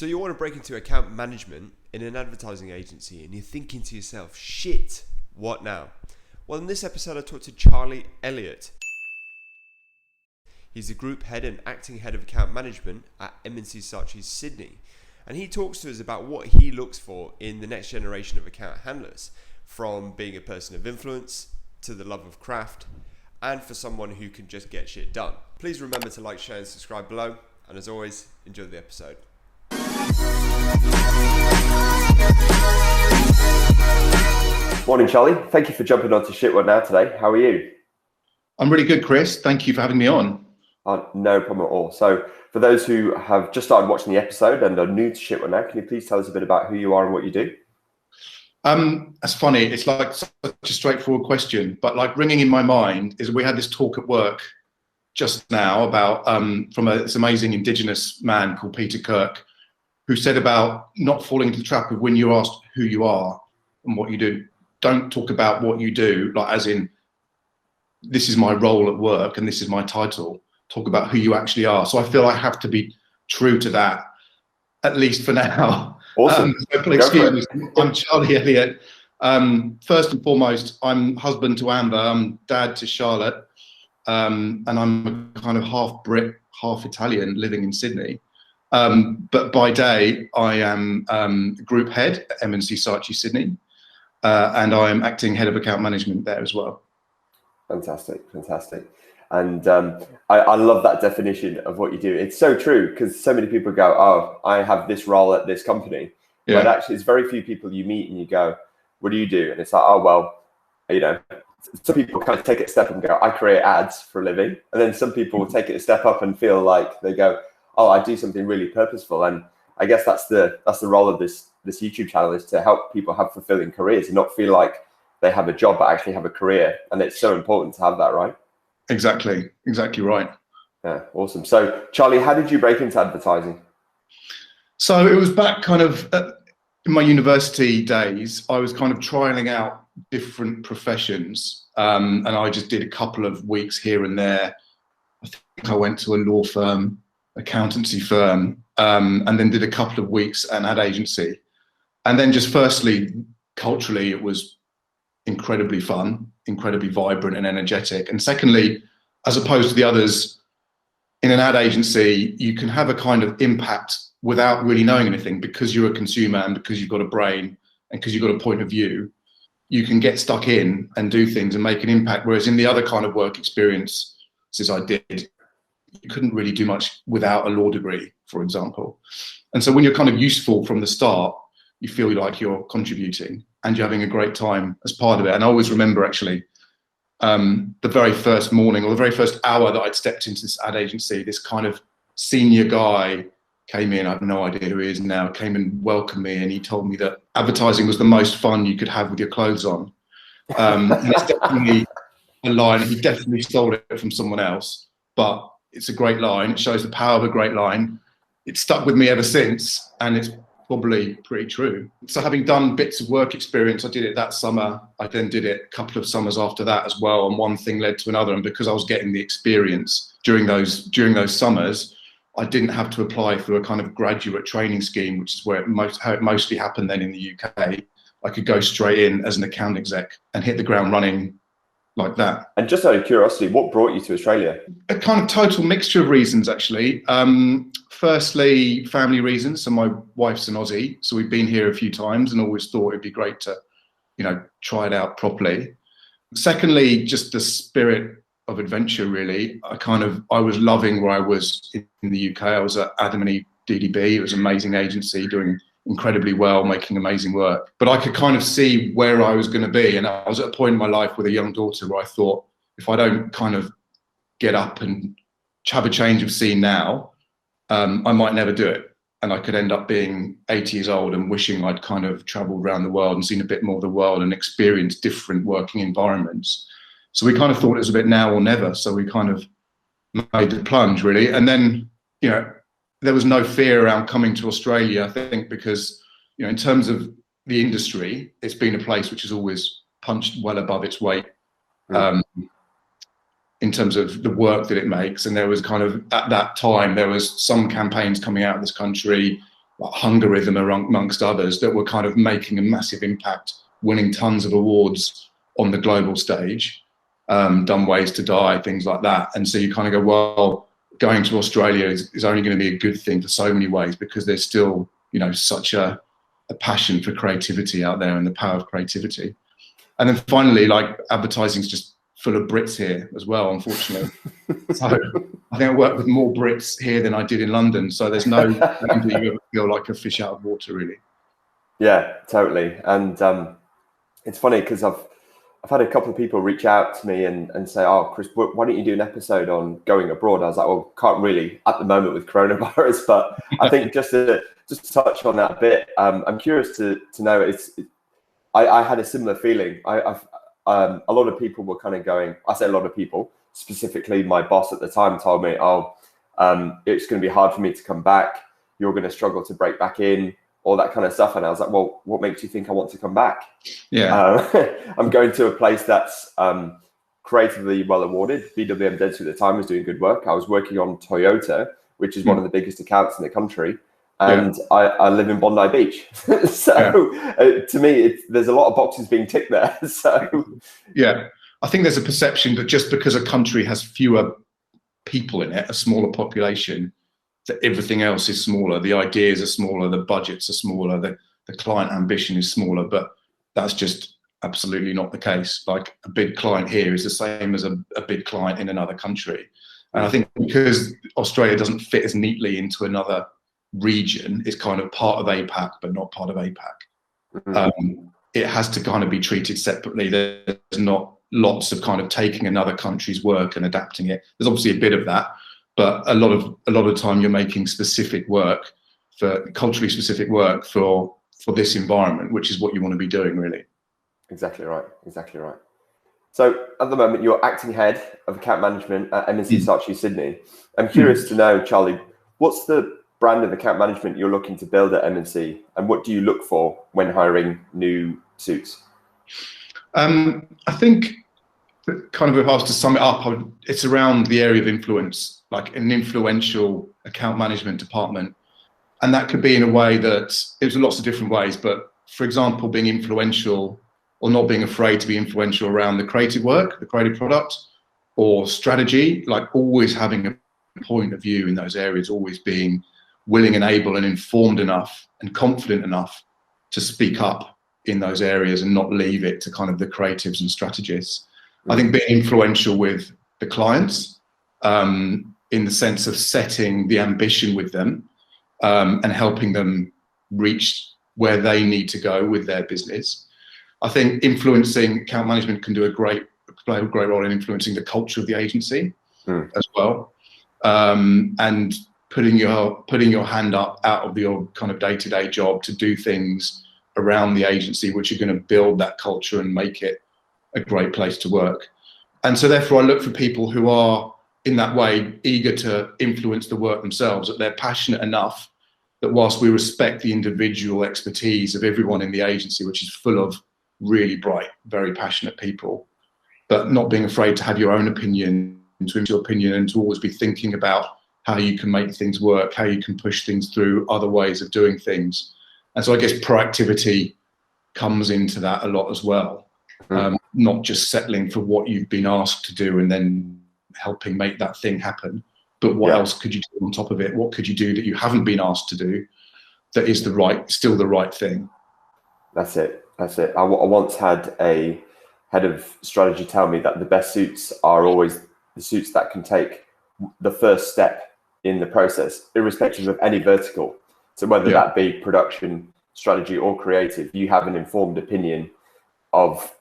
So you want to break into account management in an advertising agency and you're thinking to yourself, shit, what now? Well, in this episode I talked to Charlie Elliott. He's the group head and acting head of account management at M&C Saatchi Sydney. And he talks to us about what he looks for in the next generation of account handlers, from being a person of influence to the love of craft, and for someone who can just get shit done. Please remember to like, share and subscribe below. And as always, enjoy the episode. Morning, Charlie. Thank you for jumping on to Shit What Now today. How are you? I'm really good, Chris. Thank you for having me on. No problem at all. So for those who have just started watching the episode and are new to Shit What Now, can you please tell us a bit about who you are and what you do? That's funny. It's like such a straightforward question, but like ringing in my mind is we had this talk at work just now about from this amazing Indigenous man called Peter Kirk, who said about not falling into the trap of when you're asked who you are and what you do, don't talk about what you do, like as in, this is my role at work and this is my title. Talk about who you actually are. So I feel I have to be true to that, at least for now. Awesome. So excuse me. I'm Charlie Elliott. First and foremost, I'm husband to Amber. I'm dad to Charlotte. And I'm a kind of half Brit, half Italian living in Sydney. But by day, I am group head at M&C Saatchi Sydney. And I am acting head of account management there as well. Fantastic. And I love that definition of what you do. It's so true, because so many people go, oh, I have this role at this company. Yeah. But actually, it's very few people you meet and you go, what do you do? And it's like, oh, well, you know, some people kind of take it a step and go, I create ads for a living. And then some people will take it a step up and feel like they go, oh, I do something really purposeful. And I guess that's the role of this YouTube channel, is to help people have fulfilling careers and not feel like they have a job, but actually have a career. And it's so important to have that, right? Exactly right. Yeah, awesome. So Charlie, how did you break into advertising? So it was back kind of in my university days. I was kind of trialing out different professions, and I just did a couple of weeks here and there. I think I went to a law firm, accountancy firm, and then did a couple of weeks at an ad agency. And then just firstly, culturally, it was incredibly fun, incredibly vibrant and energetic. And secondly, as opposed to the others, in an ad agency, you can have a kind of impact without really knowing anything, because you're a consumer and because you've got a brain and because you've got a point of view. You can get stuck in and do things and make an impact. Whereas in the other kind of work experiences I did, you couldn't really do much without a law degree, for example. And so when you're kind of useful from the start, you feel like you're contributing and you're having a great time as part of it. And I always remember actually the very first morning or the very first hour that I'd stepped into this ad agency, this kind of senior guy came in, I have no idea who he is now, came and welcomed me, and he told me that advertising was the most fun you could have with your clothes on. And it's definitely a line, he definitely stole it from someone else, but it's a great line. It shows the power of a great line. It's stuck with me ever since, and it's probably pretty true. So having done bits of work experience, I did it that summer. I then did it a couple of summers after that as well, and one thing led to another. And because I was getting the experience during those summers, I didn't have to apply through a kind of graduate training scheme, which is where how it mostly happened then in the UK. I could go straight in as an account exec and hit the ground running like that. And just out of curiosity, what brought you to Australia? A kind of total mixture of reasons, actually. Firstly, family reasons. So my wife's an Aussie, so we've been here a few times and always thought it'd be great to, you know, try it out properly. Secondly, just the spirit of adventure, really. I was loving where I was in the UK. I was at Adam and Eve DDB. It was an amazing agency doing incredibly well, making amazing work. But I could kind of see where I was going to be. And I was at a point in my life with a young daughter where I thought, if I don't kind of get up and have a change of scene now, I might never do it. And I could end up being 80 years old and wishing I'd kind of traveled around the world and seen a bit more of the world and experienced different working environments. So we kind of thought it was a bit now or never. So we kind of made the plunge, really. And then, you know, there was no fear around coming to Australia, I think, because, you know, in terms of the industry, it's been a place which has always punched well above its weight. In terms of the work that it makes. And there was kind of, at that time, there was some campaigns coming out of this country Hungarism amongst others, that were kind of making a massive impact, winning tons of awards on the global stage, done Ways to Die, things like that. And so you kind of go, well, going to Australia is only going to be a good thing for so many ways, because there's still, you know, such a passion for creativity out there and the power of creativity. And then finally, like, advertising's just full of Brits here as well, unfortunately. So I think I work with more Brits here than I did in London. So there's no way that you ever feel like a fish out of water, really. Yeah, totally. And it's funny because I've had a couple of people reach out to me and say, "Oh, Chris, why don't you do an episode on going abroad?" I was like, "Well, can't really at the moment with coronavirus," but I think just to touch on that a bit, I'm curious to know. I had a similar feeling. A lot of people were kind of going. I say a lot of people, specifically my boss at the time, told me, "Oh, it's going to be hard for me to come back. You're going to struggle to break back in." All that kind of stuff. And I was like, well, what makes you think I want to come back? Yeah. I'm going to a place that's creatively well awarded. BWM Dentsu at the time was doing good work. I was working on Toyota, which is one of the biggest accounts in the country. And I live in Bondi Beach. So to me, there's a lot of boxes being ticked there. So yeah, I think there's a perception that just because a country has fewer people in it, a smaller population, that everything else is smaller. The ideas are smaller, the budgets are smaller, the client ambition is smaller, but that's just absolutely not the case. Like, a big client here is the same as a big client in another country. And I think because Australia doesn't fit as neatly into another region, it's kind of part of APAC, but not part of APAC. It has to kind of be treated separately. There's not lots of kind of taking another country's work and adapting it. There's obviously a bit of that, but a lot of time you're making specific work, for culturally specific work for this environment, which is what you want to be doing, really. Exactly right. Exactly right. So at the moment, you're acting head of account management at M&C Saatchi Sydney. I'm curious to know, Charlie, what's the brand of account management you're looking to build at M&C, and what do you look for when hiring new suits? I think, kind of, if I was to sum it up, it's around the area of influence, like an influential account management department. And that could be in a way that, it's lots of different ways, but for example, being influential or not being afraid to be influential around the creative work, the creative product, or strategy, like always having a point of view in those areas, always being willing and able and informed enough and confident enough to speak up in those areas and not leave it to kind of the creatives and strategists. I think being influential with the clients, in the sense of setting the ambition with them, and helping them reach where they need to go with their business. I think influencing account management can play a great role in influencing the culture of the agency as well, and putting your hand up out of your kind of day-to-day job to do things around the agency which are going to build that culture and make it a great place to work. And so therefore I look for people who are in that way eager to influence the work themselves, that they're passionate enough that whilst we respect the individual expertise of everyone in the agency, which is full of really bright, very passionate people, but not being afraid to have your own opinion, to have your opinion, and to always be thinking about how you can make things work, how you can push things through, other ways of doing things. And so I guess proactivity comes into that a lot as well. Not just settling for what you've been asked to do and then helping make that thing happen, but what else could you do on top of it? What could you do that you haven't been asked to do that is still the right thing? That's it. I once had a head of strategy tell me that the best suits are always the suits that can take the first step in the process, irrespective of any vertical. So whether that be production, strategy, or creative, you have an informed opinion of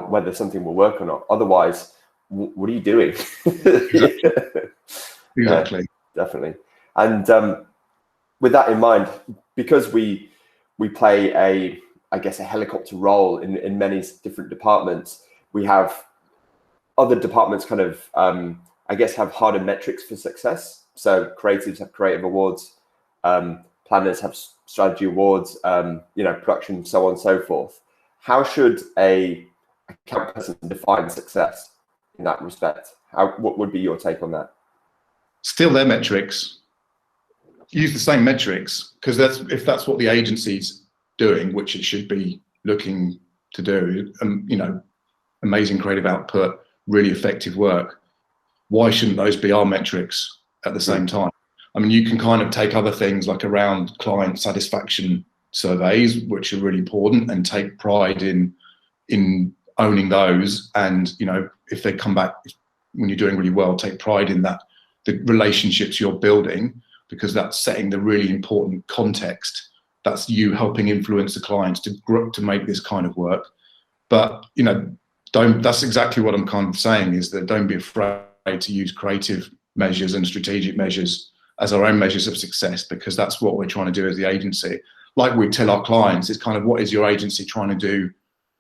whether something will work or not. Otherwise, what are you doing? Exactly. Definitely. And with that in mind, because we play a helicopter role in many different departments, we have other departments kind of have harder metrics for success. So creatives have creative awards, planners have strategy awards, production, so on and so forth. How should a account person define success in that respect? What would be your take on that? Still their metrics. use the same metrics, because if that's what the agency's doing, which it should be looking to do, you know, amazing creative output, really effective work, why shouldn't those be our metrics at the same time? I mean, you can kind of take other things like around client satisfaction surveys, which are really important, and take pride in owning those. And, you know, if they come back when you're doing really well, take pride in that, the relationships you're building, because that's setting the really important context. That's you helping influence the clients to make this kind of work. But, you know, that's exactly what I'm kind of saying, is that don't be afraid to use creative measures and strategic measures as our own measures of success, because that's what we're trying to do as the agency. Like we tell our clients, it's kind of, what is your agency trying to do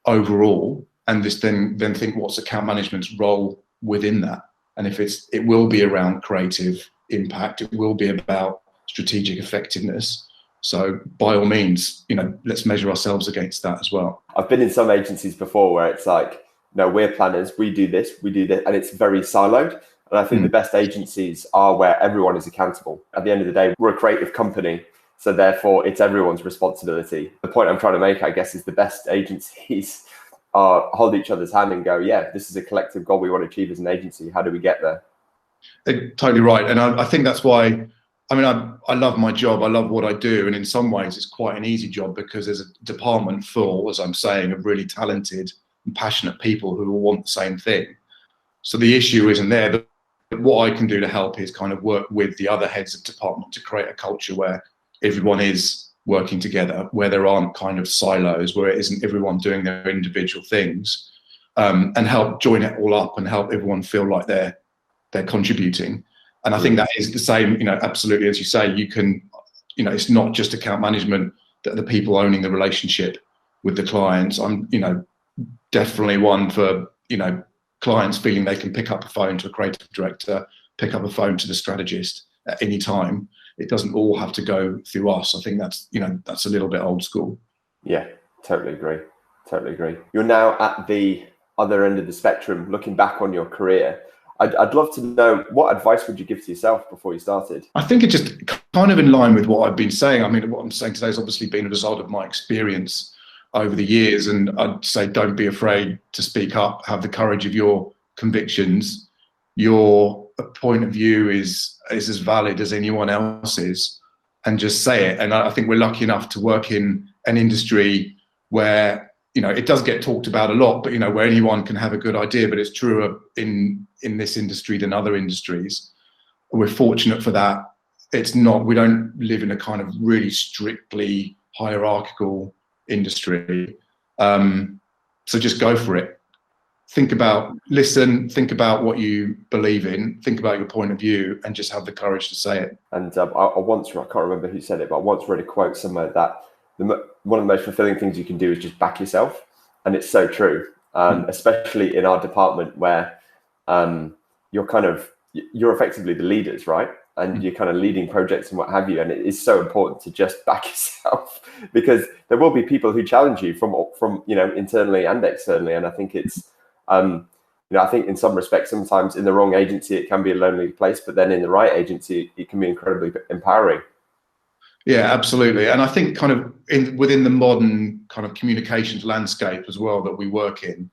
overall? And this then think, what's account management's role within that? And if it will be around creative impact, it will be about strategic effectiveness. So by all means, you know, let's measure ourselves against that as well. I've been in some agencies before where it's like, no, we're planners, we do this, and it's very siloed. And I think the best agencies are where everyone is accountable. At the end of the day, we're a creative company, so therefore it's everyone's responsibility. The point I'm trying to make, I guess, is the best agencies hold each other's hand and go, yeah, this is a collective goal we want to achieve as an agency. How do we get there? Totally right. And I think that's why, I mean, I love my job. I love what I do. And in some ways, it's quite an easy job, because there's a department full, as I'm saying, of really talented and passionate people who all want the same thing. So the issue isn't there. But what I can do to help is kind of work with the other heads of department to create a culture where everyone is working together, where there aren't kind of silos, where it isn't everyone doing their individual things, and help join it all up and help everyone feel like they're contributing. And I think that is the same, you know, absolutely, as you say, you can, you know, it's not just account management that the people owning the relationship with the clients. I'm, you know, definitely one for, you know, clients feeling they can pick up a phone to a creative director, pick up a phone to the strategist at any time. It doesn't all have to go through us. I think that's, you know, that's a little bit old school. Yeah, totally agree. Totally agree. You're now at the other end of the spectrum, looking back on your career. I'd love to know, what advice would you give to yourself before you started? I think it just kind of in line with what I've been saying. I mean, what I'm saying today has obviously been a result of my experience over the years. And I'd say, don't be afraid to speak up, have the courage of your convictions. Your point of view is as valid as anyone else's, and just say it. And I think we're lucky enough to work in an industry where, you know, it does get talked about a lot, but, you know, where anyone can have a good idea, but it's truer in this industry than other industries. We're fortunate for that. It's not, we don't live in a kind of really strictly hierarchical industry. So just go for it. Think about what you believe in, think about your point of view, and just have the courage to say it. And I can't remember who said it, but I once read a quote somewhere that one of the most fulfilling things you can do is just back yourself. And it's so true, especially in our department where you're effectively the leaders, right? And you're kind of leading projects and what have you. And it is so important to just back yourself, because there will be people who challenge you from you know, internally and externally. And I think it's, you know, I think in some respects, sometimes in the wrong agency, it can be a lonely place, but then in the right agency, it can be incredibly empowering. Yeah, absolutely. And I think kind of within the modern kind of communications landscape as well that we work in,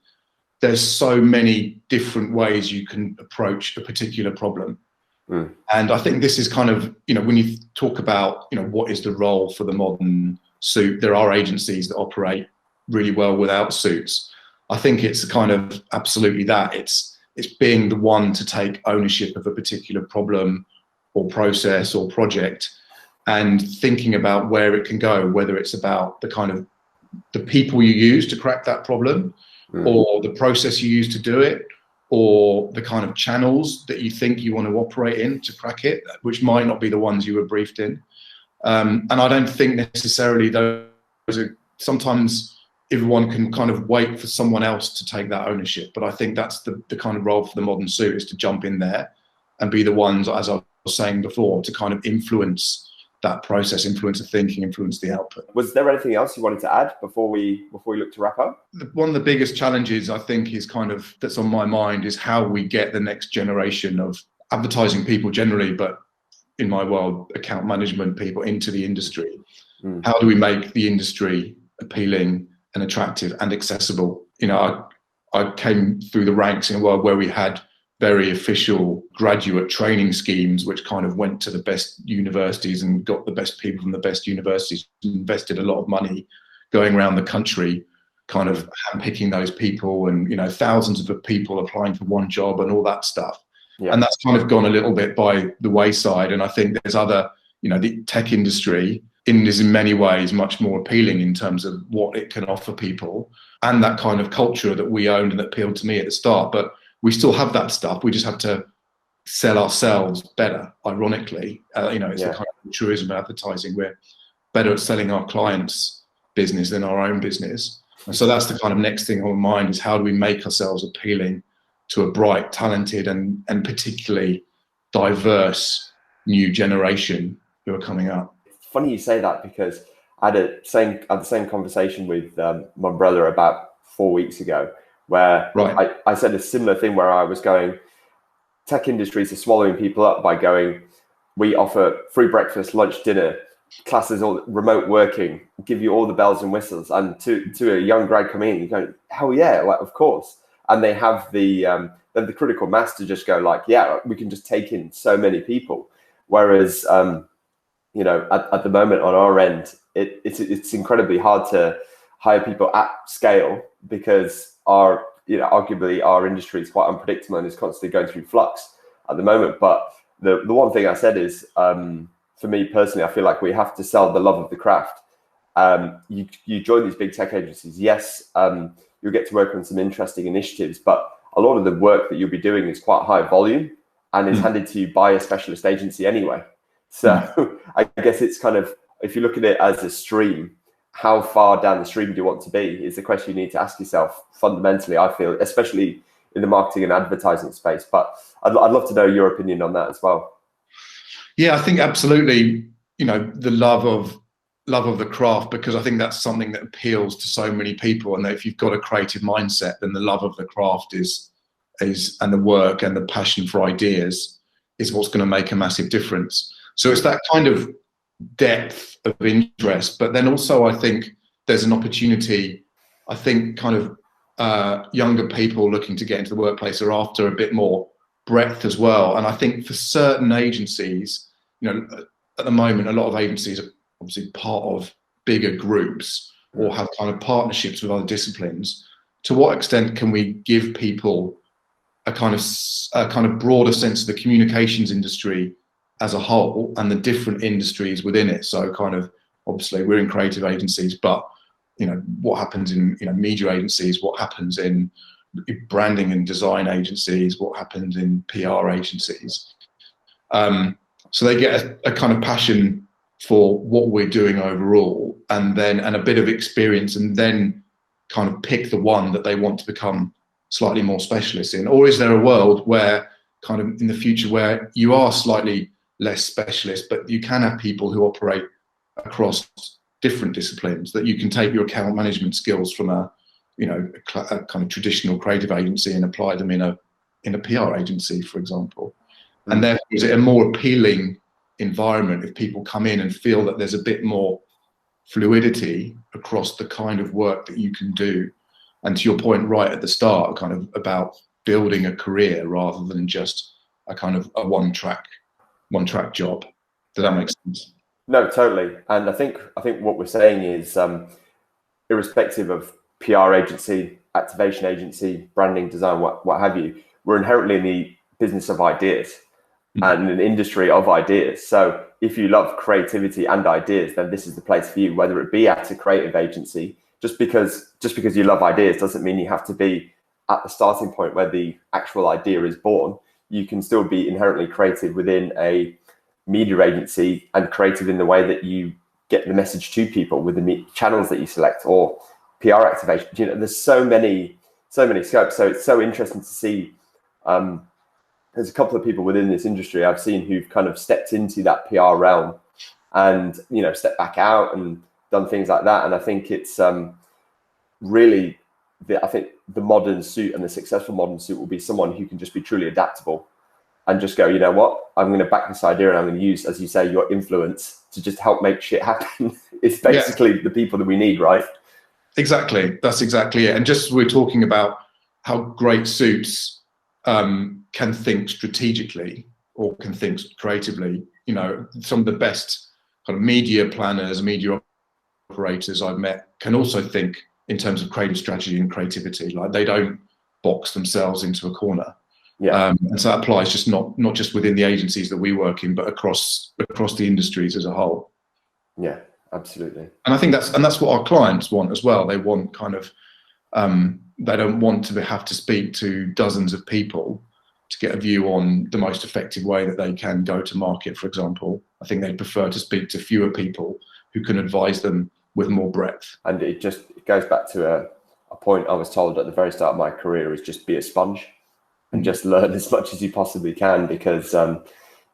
there's so many different ways you can approach a particular problem. And I think this is kind of, you know, when you talk about, you know, what is the role for the modern suit, there are agencies that operate really well without suits. I think it's kind of absolutely that. It's being the one to take ownership of a particular problem or process or project, and thinking about where it can go, whether it's about the kind of the people you use to crack that problem, or the process you use to do it, or the kind of channels that you think you want to operate in to crack it, which might not be the ones you were briefed in. And I don't think necessarily those are, sometimes everyone can kind of wait for someone else to take that ownership. But I think that's the kind of role for the modern suit, is to jump in there and be the ones, as I was saying before, to kind of influence that process, influence the thinking, influence the output. Was there anything else you wanted to add before we look to wrap up? One of the biggest challenges I think is kind of, that's on my mind, is how we get the next generation of advertising people generally, but in my world, account management people into the industry. How do we make the industry appealing and attractive and accessible? You know, I came through the ranks in a world where we had very official graduate training schemes, which kind of went to the best universities and got the best people from the best universities, invested a lot of money going around the country, kind of handpicking those people, and, you know, thousands of people applying for one job and all that stuff. Yeah. And that's kind of gone a little bit by the wayside. And I think there's other, you know, the tech industry is in many ways much more appealing in terms of what it can offer people and that kind of culture that we owned and that appealed to me at the start. But we still have that stuff. We just have to sell ourselves better, ironically. You know, it's the kind of tourism advertising. We're better at selling our clients' business than our own business. And so that's the kind of next thing on my mind, is how do we make ourselves appealing to a bright, talented, and particularly diverse new generation who are coming up. It's funny you say that, because I had the same conversation with my brother about 4 weeks ago, where I said a similar thing, where I was going, tech industries are swallowing people up by going, we offer free breakfast, lunch, dinner, classes, all remote working, give you all the bells and whistles. And to a young grad coming in, you go, hell yeah, like, of course. And they have the critical mass to just go like, yeah, we can just take in so many people. Whereas, you know, at the moment on our end, it's incredibly hard to hire people at scale, because arguably our industry is quite unpredictable and is constantly going through flux at the moment. But the one thing I said is, for me personally, I feel like we have to sell the love of the craft. You join these big tech agencies, yes, you'll get to work on some interesting initiatives, but a lot of the work that you'll be doing is quite high volume and is handed to you by a specialist agency anyway. So I guess it's kind of, if you look at it as a stream, how far down the stream do you want to be is the question you need to ask yourself fundamentally, I feel, especially in the marketing and advertising space. But I'd love to know your opinion on that as well. Yeah, I think absolutely, you know, the love of the craft, because I think that's something that appeals to so many people. And that if you've got a creative mindset, then the love of the craft is and the work and the passion for ideas is what's going to make a massive difference. So it's that kind of depth of interest. But then also I think there's an opportunity, I think kind of younger people looking to get into the workplace are after a bit more breadth as well. And I think for certain agencies, you know, at the moment, a lot of agencies are obviously part of bigger groups or have kind of partnerships with other disciplines. To what extent can we give people a kind of broader sense of the communications industry as a whole and the different industries within it? So kind of, obviously we're in creative agencies, but, you know, what happens in, you know, media agencies, what happens in branding and design agencies, what happens in PR agencies. So they get a kind of passion for what we're doing overall, and a bit of experience, and then kind of pick the one that they want to become slightly more specialist in. Or is there a world where kind of in the future where you are slightly less specialist, but you can have people who operate across different disciplines, that you can take your account management skills from a kind of traditional creative agency and apply them in a PR agency, for example. And therefore, is it a more appealing environment if people come in and feel that there's a bit more fluidity across the kind of work that you can do? And to your point right at the start, kind of about building a career rather than just a kind of a one track job. Does that make sense? No, totally. And I think what we're saying is, irrespective of PR agency, activation agency, branding, design, what have you, we're inherently in the business of ideas and an industry of ideas. So if you love creativity and ideas, then this is the place for you, whether it be at a creative agency. Just because you love ideas doesn't mean you have to be at the starting point where the actual idea is born. You can still be inherently creative within a media agency and creative in the way that you get the message to people with the channels that you select, or PR activation. You know, there's so many scopes. So it's so interesting to see. There's a couple of people within this industry I've seen who've kind of stepped into that PR realm and, you know, stepped back out and done things like that. And I think it's really, I think the modern suit and the successful modern suit will be someone who can just be truly adaptable and just go, you know what, I'm going to back this idea and I'm going to use, as you say, your influence to just help make shit happen. It's basically the people that we need, right? Exactly. That's exactly it. And just we're talking about how great suits can think strategically or can think creatively. You know, some of the best kind of media planners, media operators I've met can also think in terms of creative strategy and creativity. Like, they don't box themselves into a corner. And so that applies just not just within the agencies that we work in, but across the industries as a whole. Yeah, absolutely. And I think that's what our clients want as well. They want kind of they don't want to have to speak to dozens of people to get a view on the most effective way that they can go to market, for example. I think they prefer to speak to fewer people who can advise them with more breadth. And it goes back to a point I was told at the very start of my career, is just be a sponge and just learn as much as you possibly can, because to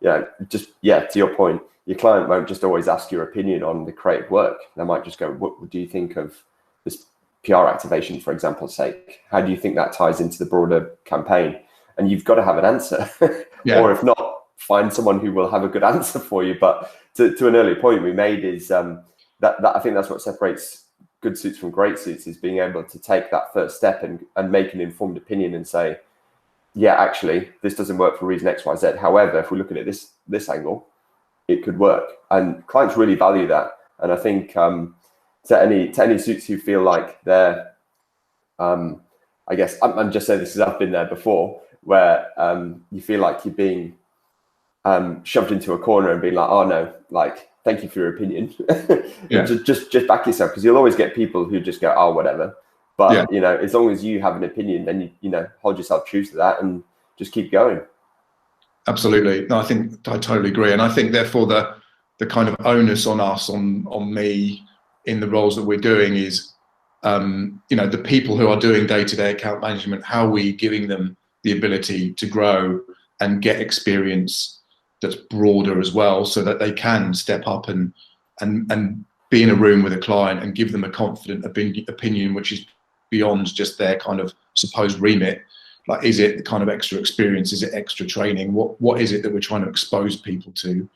your point, your client won't just always ask your opinion on the creative work. They might just go, what do you think of this PR activation, for example's sake? How do you think that ties into the broader campaign? And you've got to have an answer. Or if not, find someone who will have a good answer for you. But to an earlier point we made is that I think that's what separates good suits from great suits, is being able to take that first step and make an informed opinion and say, yeah, actually, this doesn't work for reason X, Y, Z. However, if we look at it this angle, it could work. And clients really value that. And I think to any suits who feel like they're, I guess I'm just saying this because I've been there before, where you feel like you're being shoved into a corner and being like, oh no, like, thank you for your opinion. just back yourself, because you'll always get people who just go, oh, whatever. But you know, as long as you have an opinion, then you know, hold yourself true to that and just keep going. Absolutely. No, I totally agree. And I think therefore the kind of onus on us, on me in the roles that we're doing is, you know, the people who are doing day-to-day account management, how are we giving them the ability to grow and get experience that's broader as well, so that they can step up and be in a room with a client and give them a confident opinion which is beyond just their kind of supposed remit. Like, is it the kind of extra experience? Is it extra training? What is it that we're trying to expose people to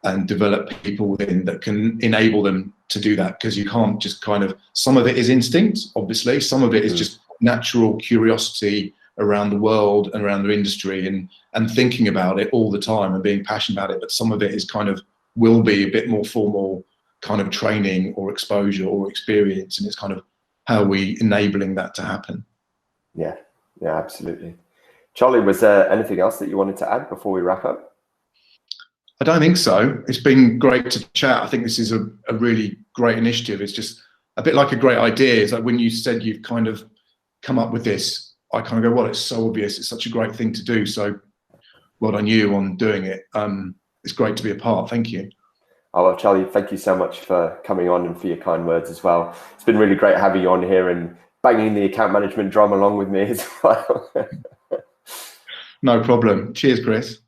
and develop people within that can enable them to do that? Because you can't just kind of, some of it is instinct, obviously. Some of it is just natural curiosity around the world and around the industry and thinking about it all the time and being passionate about it. But some of it is kind of, will be a bit more formal kind of training or exposure or experience. And it's kind of, how are we enabling that to happen? Yeah, absolutely. Charlie, was there anything else that you wanted to add before we wrap up? I don't think so. It's been great to chat. I think this is a really great initiative. It's just a bit like a great idea. It's like when you said you've kind of come up with this, I kind of go, well, it's so obvious. It's such a great thing to do. So well done you on doing it. It's great to be a part. Thank you. Oh, well, Charlie, thank you so much for coming on and for your kind words as well. It's been really great having you on here and banging the account management drum along with me as well. No problem. Cheers, Chris.